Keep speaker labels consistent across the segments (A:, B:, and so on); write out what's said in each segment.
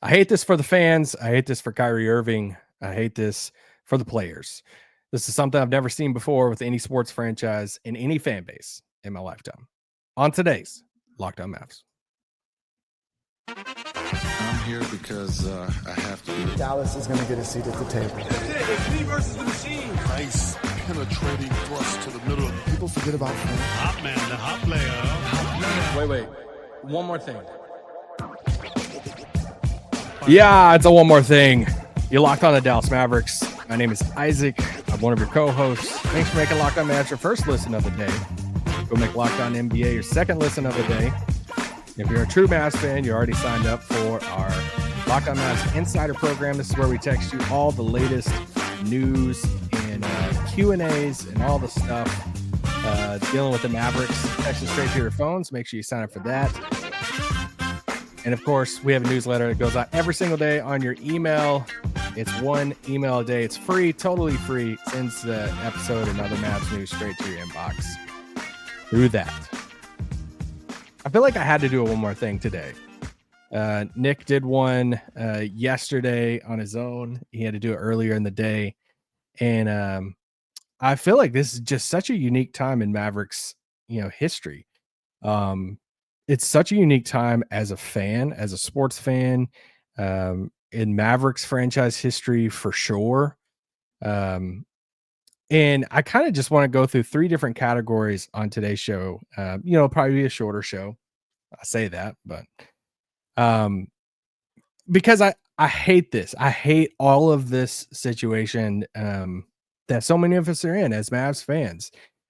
A: I hate this for the fans. I hate this for Kyrie Irving. I hate this for the players. This is something I've never seen before with any sports franchise in any fan base in my lifetime. On today's Lockdown Mavs.
B: I'm here because I have to do it.
C: Dallas is going to get a seat at the table.
D: It's me versus the machine.
B: Nice penetrating thrust to the middle.
C: People forget about fans.
D: Hot man, the hot player.
A: Wait. One more thing. Yeah, it's a one more thing. You locked on the Dallas Mavericks. My name is Isaac. I'm one of your co-hosts. Thanks for making Lockdown Mavs your first listen of the day. Go make Lockdown NBA your second listen of the day. If you're a true Mavs fan, you already signed up for our Lockdown Mavs Insider program. This is where we text you all the latest news and Q&As and all the stuff dealing with the Mavericks. Text it straight to your phones. Make sure you sign up for that. And of course, we have a newsletter that goes out every single day on your email. It's one email a day. It's free, totally free. Sends the episode and other Mavs news straight to your inbox through that. I feel like I had to do one more thing today. Nick did one yesterday on his own. He had to do it earlier in the day. And I feel like this is just such a unique time in Mavericks, history. It's such a unique time as a fan, as a sports fan, in Mavericks franchise history for sure. And I kind of just want to go through three different categories on today's show. Probably be a shorter show. I say that, but because I hate this. I hate all of this situation that so many of us are in as Mavs fans.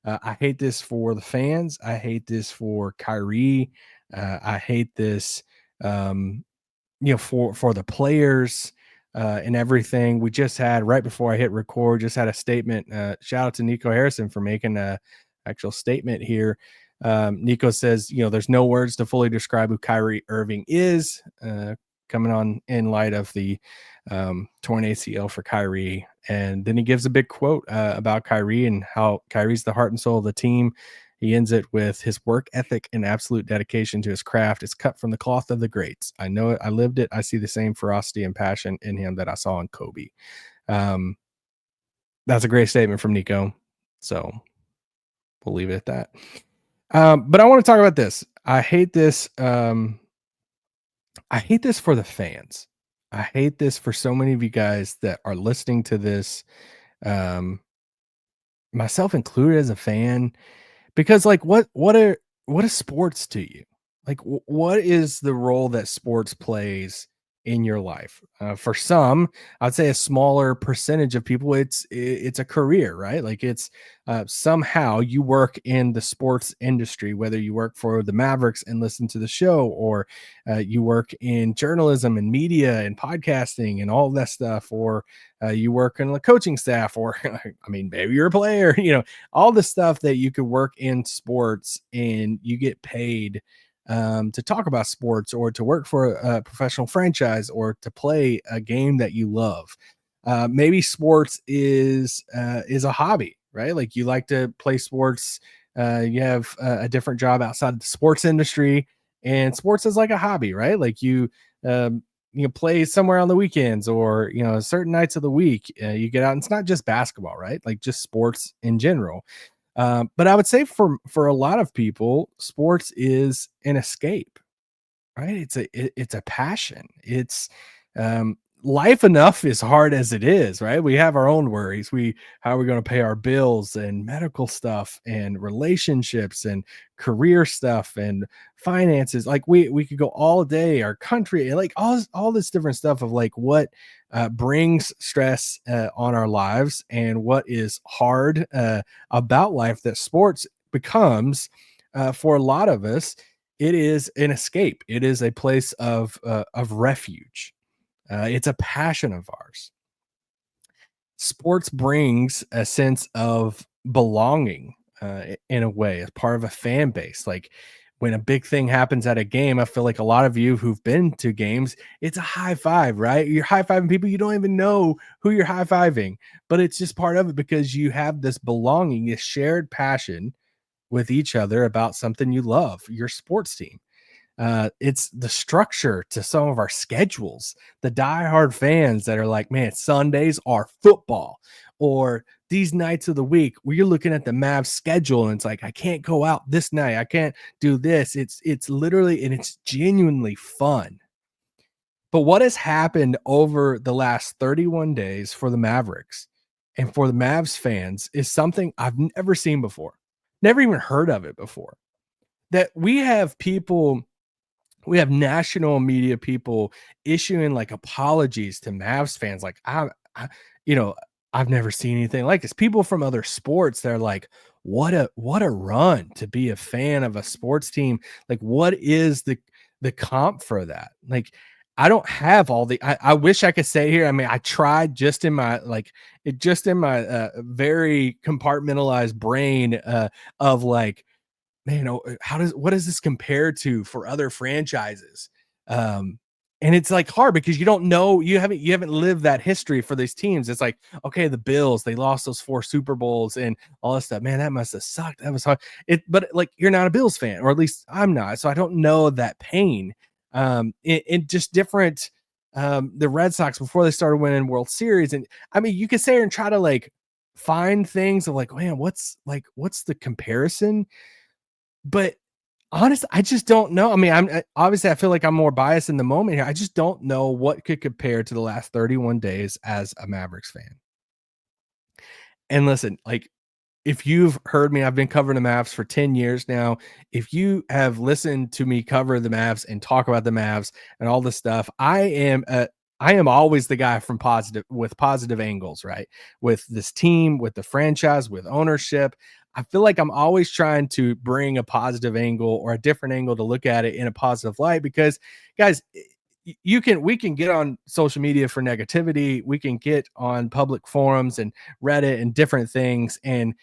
A: I hate this for the fans. I hate this for Kyrie. I hate this, for the players and everything. We just had, right before I hit record, just had a statement. Shout out to Nico Harrison for making an actual statement here. Nico says, there's no words to fully describe who Kyrie Irving is, coming on in light of the torn ACL for Kyrie. And then he gives a big quote about Kyrie and how Kyrie's the heart and soul of the team. He ends it with his work ethic and absolute dedication to his craft is cut from the cloth of the greats. I know it. I lived it. I see the same ferocity and passion in him that I saw in Kobe. That's a great statement from Nico. So we'll leave it at that. But I want to talk about this. I hate this. I hate this for the fans. I hate this for so many of you guys that are listening to this, myself included as a fan, because what is sports to you? Like, what is the role that sports plays in your life? For some, I'd say a smaller percentage of people, it's a career, right? Like it's somehow you work in the sports industry, whether you work for the Mavericks and listen to the show, or you work in journalism and media and podcasting and all of that stuff, or you work in the coaching staff, or maybe you're a player, all the stuff that you could work in sports and you get paid to talk about sports, or to work for a professional franchise, or to play a game that you love. Maybe sports is a hobby, right? Like you like to play sports. You have a different job outside of the sports industry, and sports is like a hobby, right? Like you play somewhere on the weekends, or certain nights of the week you get out. And it's not just basketball, right? Like just sports in general. But I would say for a lot of people, sports is an escape, right? It's a passion. It's life enough is hard as it is, right? We have our own worries. How are we going to pay our bills, and medical stuff, and relationships, and career stuff, and finances. Like we could go all day, our country, and like all this different stuff of like what brings stress on our lives, and what is hard about life that sports becomes for a lot of us. It is an escape. It is a place of refuge. It's a passion of ours. Sports brings a sense of belonging in a way, as part of a fan base. Like when a big thing happens at a game, I feel like a lot of you who've been to games, it's a high five, right? You're high fiving people. You don't even know who you're high fiving, but it's just part of it because you have this belonging, this shared passion with each other about something you love, your sports team. It's the structure to some of our schedules. The diehard fans that are like, man, Sundays are football, or these nights of the week where you're looking at the Mavs schedule and it's like, I can't go out this night. I can't do this. It's literally, and it's genuinely fun. But what has happened over the last 31 days for the Mavericks and for the Mavs fans is something I've never seen before. Never even heard of it before. That we have national media people issuing like apologies to Mavs fans. Like I you know, I've never seen anything like this. People from other sports, they're like, what a run to be a fan of a sports team. Like, what is the comp for that? Like, I don't have all I wish I could say here. I mean, I tried just in my very compartmentalized brain of like, man, what does this compare to for other franchises? And it's like hard because you don't know, you haven't lived that history for these teams. It's like, okay, the Bills, they lost those 4 Super Bowls and all this stuff. Man, that must have sucked. That was hard. But like, you're not a Bills fan, or at least I'm not. So I don't know that pain. In just different, the Red Sox before they started winning World Series. And I mean, you could sit here and try to like find things of like, man, what's the comparison? But honestly, I just don't know. I mean, obviously I feel like I'm more biased in the moment here. I just don't know what could compare to the last 31 days as a Mavericks fan. And listen, like, if you've heard me, I've been covering the Mavs for 10 years now. If you have listened to me cover the Mavs and talk about the Mavs and all this stuff, I am always the guy from positive angles, right? With this team, with the franchise, with ownership. I feel like I'm always trying to bring a positive angle or a different angle to look at it in a positive light because, guys, we can get on social media for negativity. We can get on public forums and Reddit and different things. And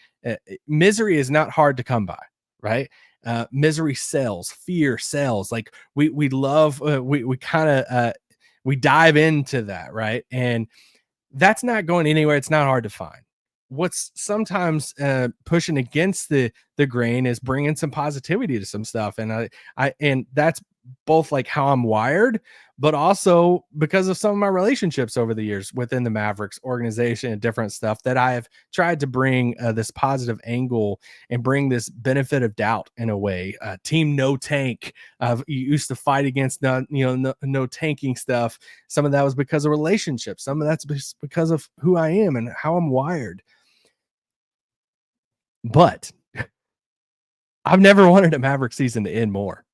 A: misery is not hard to come by, right? Misery sells, fear sells. Like we love, we kind of, we dive into that, right? And that's not going anywhere. It's not hard to find. What's sometimes pushing against the grain is bringing some positivity to some stuff, and and that's both like how I'm wired, but also because of some of my relationships over the years within the Mavericks organization and different stuff that I have tried to bring this positive angle and bring this benefit of doubt in a way. Team no tank. You used to fight against no tanking stuff. Some of that was because of relationships. Some of that's because of who I am and how I'm wired. But I've never wanted a Maverick season to end more.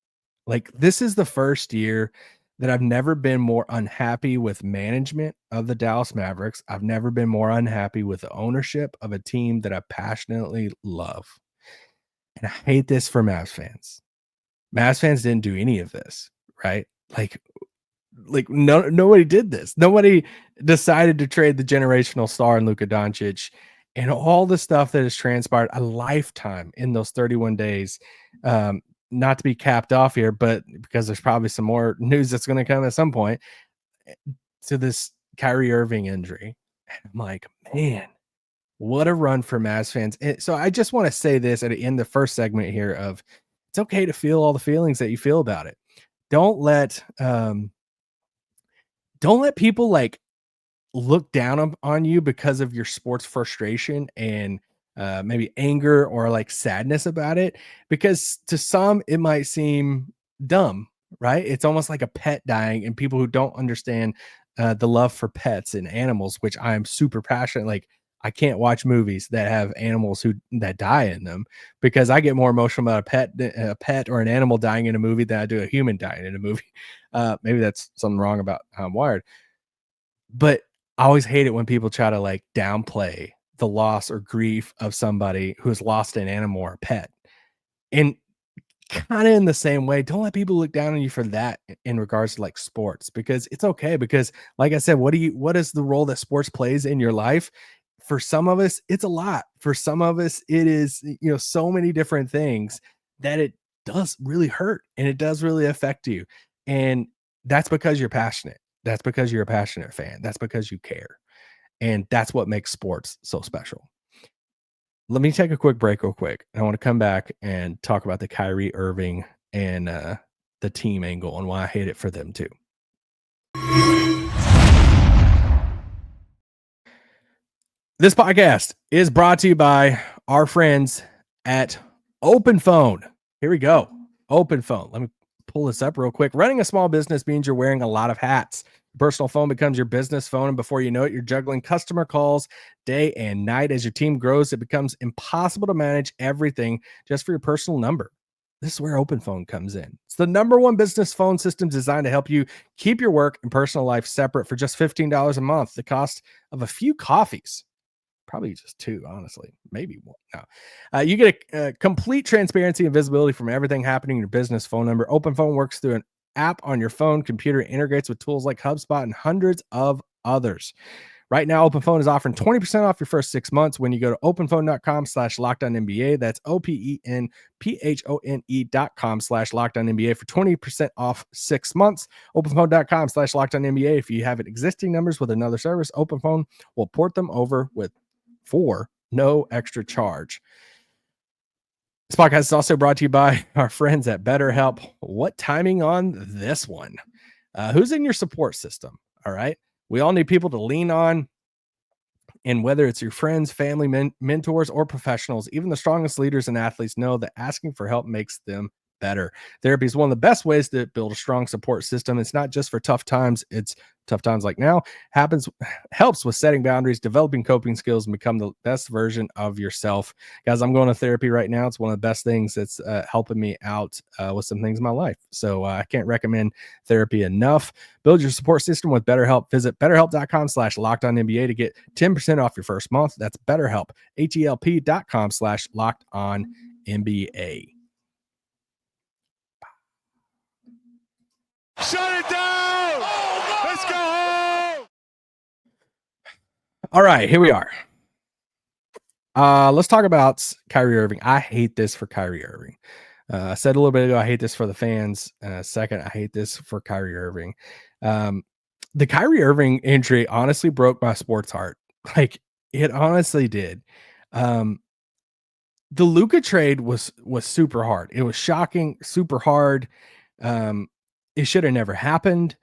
A: Like, this is the first year that I've never been more unhappy with management of the Dallas Mavericks. I've never been more unhappy with the ownership of a team that I passionately love. And I hate this for Mavs fans. Mavs fans didn't do any of this, right? Nobody did this. Nobody decided to trade the generational star in Luka Doncic and all the stuff that has transpired a lifetime in those 31 days. Not to be capped off here, but because there's probably some more news that's going to come at some point to this Kyrie Irving injury. And I'm like, man, what a run for Mavs fans. And so I just want to say this at the end of the first segment here of it's okay to feel all the feelings that you feel about it. Don't let people like look down on you because of your sports frustration and maybe anger or like sadness about it, because to some it might seem dumb, right? It's almost like a pet dying, and people who don't understand the love for pets and animals, which I am super passionate. Like, I can't watch movies that have animals that die in them because I get more emotional about a pet or an animal dying in a movie than I do a human dying in a movie. Maybe that's something wrong about how I'm wired. But I always hate it when people try to like downplay the loss or grief of somebody who has lost an animal or a pet. And kind of in the same way, don't let people look down on you for that in regards to like sports, because it's okay. Because like I said, what is the role that sports plays in your life? For some of us, it's a lot. For some of us, it is, so many different things that it does really hurt and it does really affect you. And that's because you're passionate. That's because you're a passionate fan. That's because you care. And that's what makes sports so special. Let me take a quick break real quick. I want to come back and talk about the Kyrie Irving and the team angle and why I hate it for them too. This podcast is brought to you by our friends at Open Phone. Here we go. Open Phone. Let me pull this up real quick. Running a small business means you're wearing a lot of hats. Your personal phone becomes your business phone, and before you know it, you're juggling customer calls day and night. As your team grows, it becomes impossible to manage everything just for your personal number. This is where Open Phone comes in. It's the #1 business phone system designed to help you keep your work and personal life separate for just $15 a month, the cost of a few coffees. Probably just 2, honestly, maybe 1. No. You get a complete transparency and visibility from everything happening in your business phone number. Open Phone works through an app on your phone computer, integrates with tools like HubSpot and hundreds of others. Right now, Open Phone is offering 20% off your first 6 months when you go to openphone.com/LockedOnNBA. That's OPENPHONE.com/LockedOnNBA for 20% off 6 months. Openphone.com/LockedOnNBA. If you have existing numbers with another service, Open Phone will port them over for no extra charge. This podcast is also brought to you by our friends at BetterHelp. What timing on this one? Who's in your support system? All right. We all need people to lean on. And whether it's your friends, family, mentors, or professionals, even the strongest leaders and athletes know that asking for help makes them better. Therapy is one of the best ways to build a strong support system. It's not just for tough times. It's tough times like now helps with setting boundaries, developing coping skills, and become the best version of yourself. Guys, I'm going to therapy right now. It's one of the best things that's helping me out with some things in my life. So I can't recommend therapy enough. Build your support system with BetterHelp. Visit BetterHelp.com/LockedOnNBA to get 10% off your first month. That's BetterHelp, HELP.com/LockedOnNBA.
D: Shut it down! Let's go home!
A: All right, here we are. Let's talk about Kyrie Irving. I hate this for Kyrie Irving. I said a little bit ago, I hate this for the fans. Second, I hate this for Kyrie Irving. The Kyrie Irving injury honestly broke my sports heart. Like, it honestly did. The Luka trade was super hard. It was shocking, super hard. It should have never happened.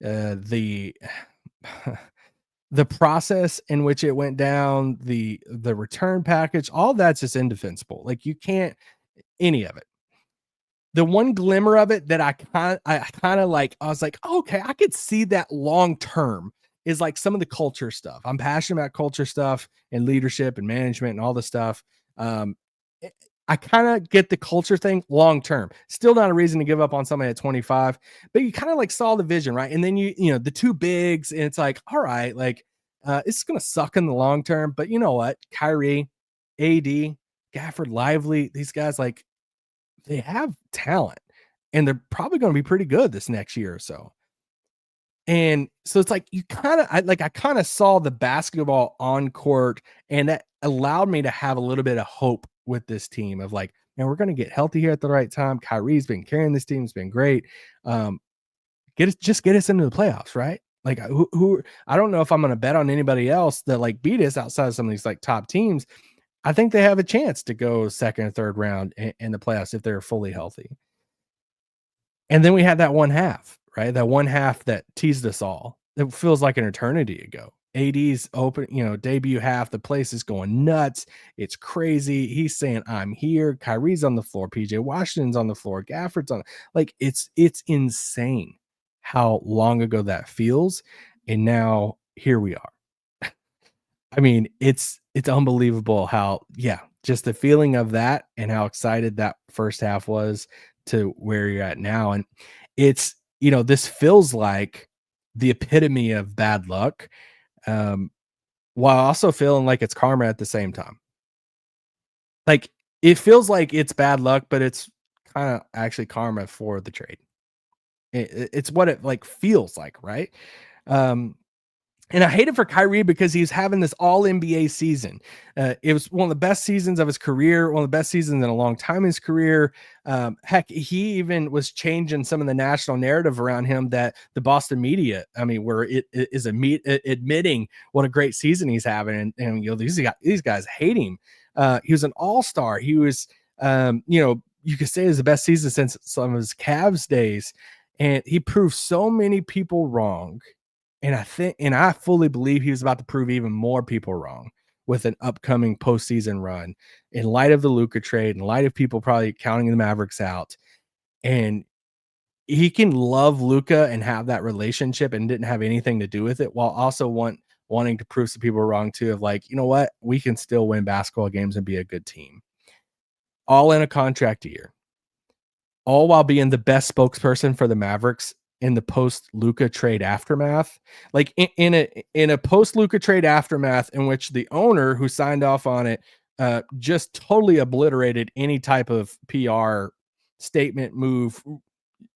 A: The process in which it went down, the return package, all that's just indefensible. Like, you can't any of it. The one glimmer of it that I kind of like, I was like, oh, okay, I could see that long term is like some of the culture stuff. I'm passionate about culture stuff and leadership and management and all this stuff. I kind of get the culture thing long term. Still not a reason to give up on somebody at 25, but you kind of like saw the vision, right? And then you know, the two bigs, and it's like, all right, like it's gonna suck in the long term, but you know what? Kyrie, AD, Gafford, Lively, these guys, like, they have talent, and they're probably going to be pretty good this next year or so. And so it's like you kind of, I kind of saw the basketball on court, and that allowed me to have a little bit of hope with this team of like, man, we're going to get healthy here at the right time. Kyrie's been carrying this team; it's been great. Get us into the playoffs, right? Like, who I don't know if I'm going to bet on anybody else that like beat us outside of some of these like top teams. I think they have a chance to go second or third round in the playoffs if they're fully healthy. And then we had that one half, right? That one half that teased us all. It feels like an eternity ago. AD's open, debut half. The place is going nuts. It's crazy. He's saying, I'm here. Kyrie's on the floor. PJ Washington's on the floor. Gafford's on. Like, it's insane how long ago that feels. And now here we are. I mean, it's unbelievable how, just the feeling of that and how excited that first half was to where you're at now. And it's, this feels like the epitome of bad luck, while also feeling like it's karma at the same time. Like, it feels like it's bad luck, but it's kind of actually karma for the trade. It's what it like feels like, right? And I hate it for Kyrie because he's having this all NBA season. It was one of the best seasons of his career, one of the best seasons in a long time in his career. Heck, he even was changing some of the national narrative around him that the Boston media, where it is admitting what a great season he's having. And these guys hate him. He was an all-star. He was, you could say is the best season since some of his Cavs days. And he proved so many people wrong. And I fully believe he was about to prove even more people wrong with an upcoming postseason run in light of the Luka trade, in light of people probably counting the Mavericks out. And he can love Luka and have that relationship and didn't have anything to do with it, while also wanting to prove some people wrong too, of like, you know what, we can still win basketball games and be a good team. All in a contract year. All while being the best spokesperson for the Mavericks in the post Luka trade aftermath. Like in a post Luka trade aftermath in which the owner who signed off on it just totally obliterated any type of PR statement move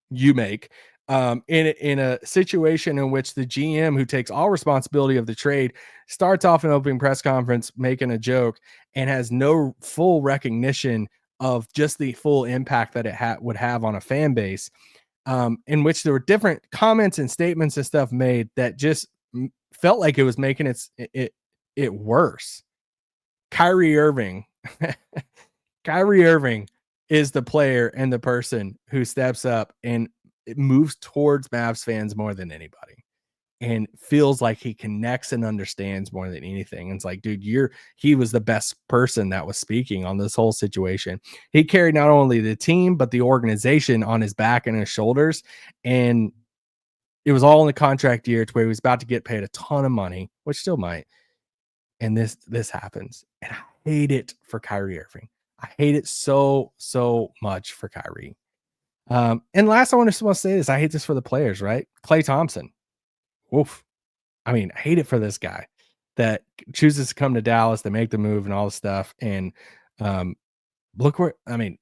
A: you make, in a situation in which the GM who takes all responsibility of the trade starts off an opening press conference making a joke and has no full recognition of just the full impact that it would have on a fan base, in which there were different comments and statements and stuff made that just felt like it was making it worse. Kyrie Irving Kyrie Irving is the player and the person who steps up and it moves towards Mavs fans more than anybody, and feels like he connects and understands more than anything. And it's like, dude, he was the best person that was speaking on this whole situation. He carried not only the team, but the organization on his back and his shoulders. And it was all in the contract year to where he was about to get paid a ton of money, which still might. And this happens. And I hate it for Kyrie Irving. I hate it so much for Kyrie. And last, I want to say this. I hate this for the players, right? Klay Thompson. Oof. I mean, I hate it for this guy that chooses to come to Dallas, to make the move and all the stuff. And look where, I mean,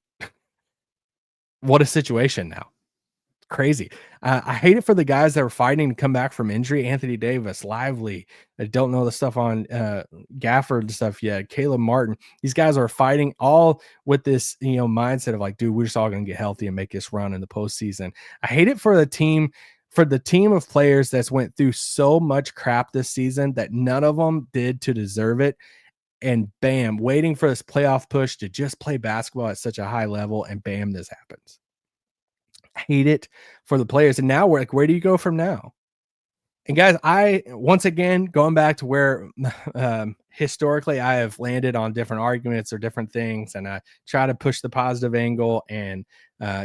A: what a situation now. Crazy. I hate it for the guys that were fighting to come back from injury. Anthony Davis, Lively. I don't know the stuff on Gafford and stuff yet. Caleb Martin. These guys are fighting all with this, mindset of like, dude, we're just all going to get healthy and make this run in the postseason. I hate it for the team of players that's went through so much crap this season that none of them did to deserve it. And bam, waiting for this playoff push to just play basketball at such a high level. And bam, this happens. Hate it for the players. And now we're like, where do you go from now? And guys, I once again going back to where historically I have landed on different arguments or different things, and I try to push the positive angle and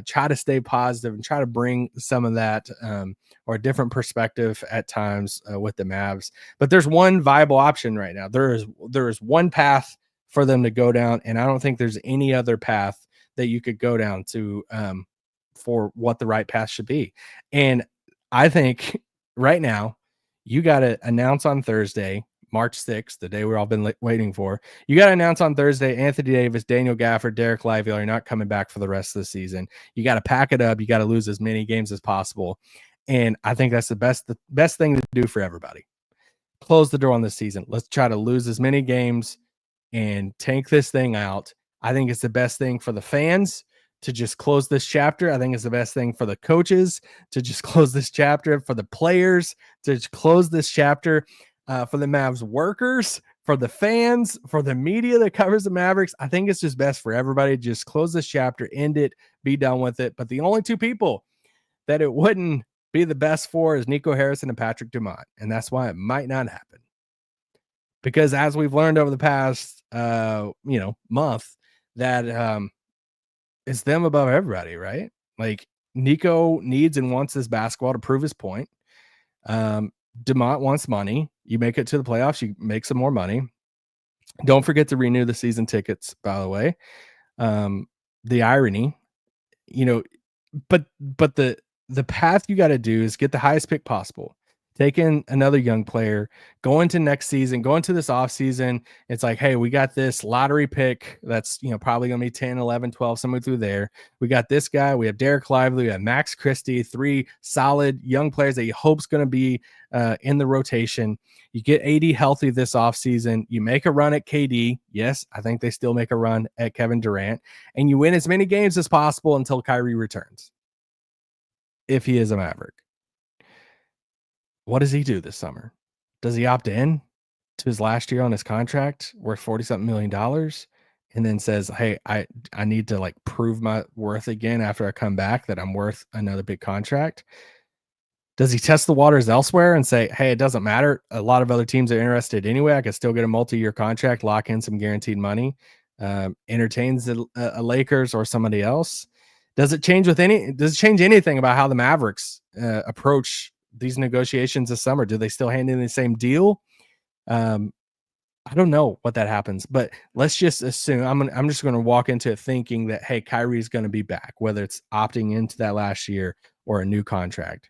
A: try to stay positive and try to bring some of that or a different perspective at times with the Mavs. But there's one viable option right now. There is one path for them to go down, and I don't think there's any other path that you could go down to for what the right path should be. And I think right now you got to announce on Thursday, March 6th, the day we've all been waiting for. You got to announce on Thursday, Anthony Davis, Daniel Gafford, Dereck Lively are not coming back for the rest of the season. You got to pack it up. You got to lose as many games as possible. And I think that's the best thing to do for everybody. Close the door on this season. Let's try to lose as many games and tank this thing out. I think it's the best thing for the fans to just close this chapter. I think it's the best thing for the coaches to just close this chapter, for the players to just close this chapter, for the Mavs workers, for the fans, for the media that covers the Mavericks. I think it's just best for everybody to just close this chapter, end it, be done with it. But the only two people that it wouldn't be the best for is Nico Harrison and Patrick Dumont. And that's why it might not happen. Because as we've learned over the past, month, that it's them above everybody, right? Like Nico needs and wants this basketball to prove his point. Dumont wants money. You make it to the playoffs, you make some more money. Don't forget to renew the season tickets, by the way. The irony, but the path you got to do is get the highest pick possible. Take in another young player, go into next season, go into this off season. It's like, hey, we got this lottery pick that's, probably going to be 10, 11, 12, somewhere through there. We got this guy. We have Dereck Lively, we have Max Christie, 3 solid young players that you hope's going to be in the rotation. You get AD healthy this off season. You make a run at KD. Yes, I think they still make a run at Kevin Durant. And you win as many games as possible until Kyrie returns, if he is a Maverick. What does he do this summer? Does he opt in to his last year on his contract worth $40-something million? and then says, hey, I need to like prove my worth again after I come back, that I'm worth another big contract? Does he test the waters elsewhere and say, hey, it doesn't matter, a lot of other teams are interested anyway, I could still get a multi-year contract, lock in some guaranteed money, entertains the Lakers or somebody else? Does it change anything about how the Mavericks approach these negotiations this summer? Do they still hand in the same deal? I don't know what that happens, but let's just assume I'm just going to walk into it thinking that, hey, Kyrie's going to be back, whether it's opting into that last year or a new contract.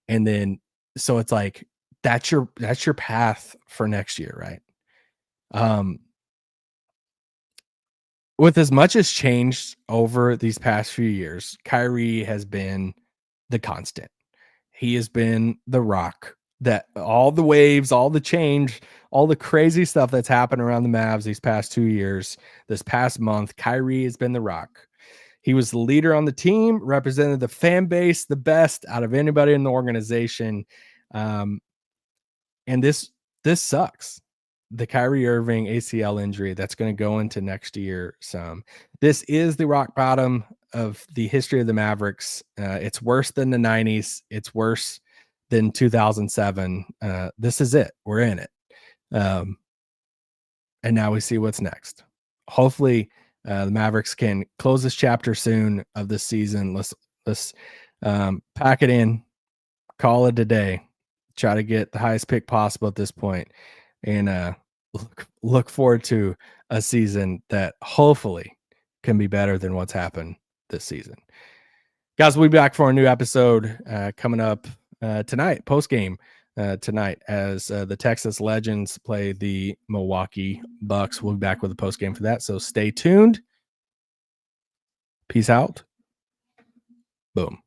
A: And then, so it's like, that's your path for next year, right? With as much as changed over these past few years, Kyrie has been the constant. He has been the rock that all the waves, all the change, all the crazy stuff that's happened around the Mavs these past 2 years, this past month, Kyrie has been the rock. He was the leader on the team, represented the fan base the best out of anybody in the organization. And this sucks. The Kyrie Irving ACL injury that's going to go into next year some. This is the rock bottom of the history of the Mavericks. It's worse than the 90s. It's worse than 2007. This is it. We're in it. And now we see what's next. Hopefully, the Mavericks can close this chapter soon of this season. Let's pack it in, call it a day, try to get the highest pick possible at this point, and look forward to a season that hopefully can be better than what's happened this season. Guys, we'll be back for a new episode coming up tonight, post game tonight, as the Texas Legends play the Milwaukee Bucks. We'll be back with a post game for that, so stay tuned. Peace out. Boom.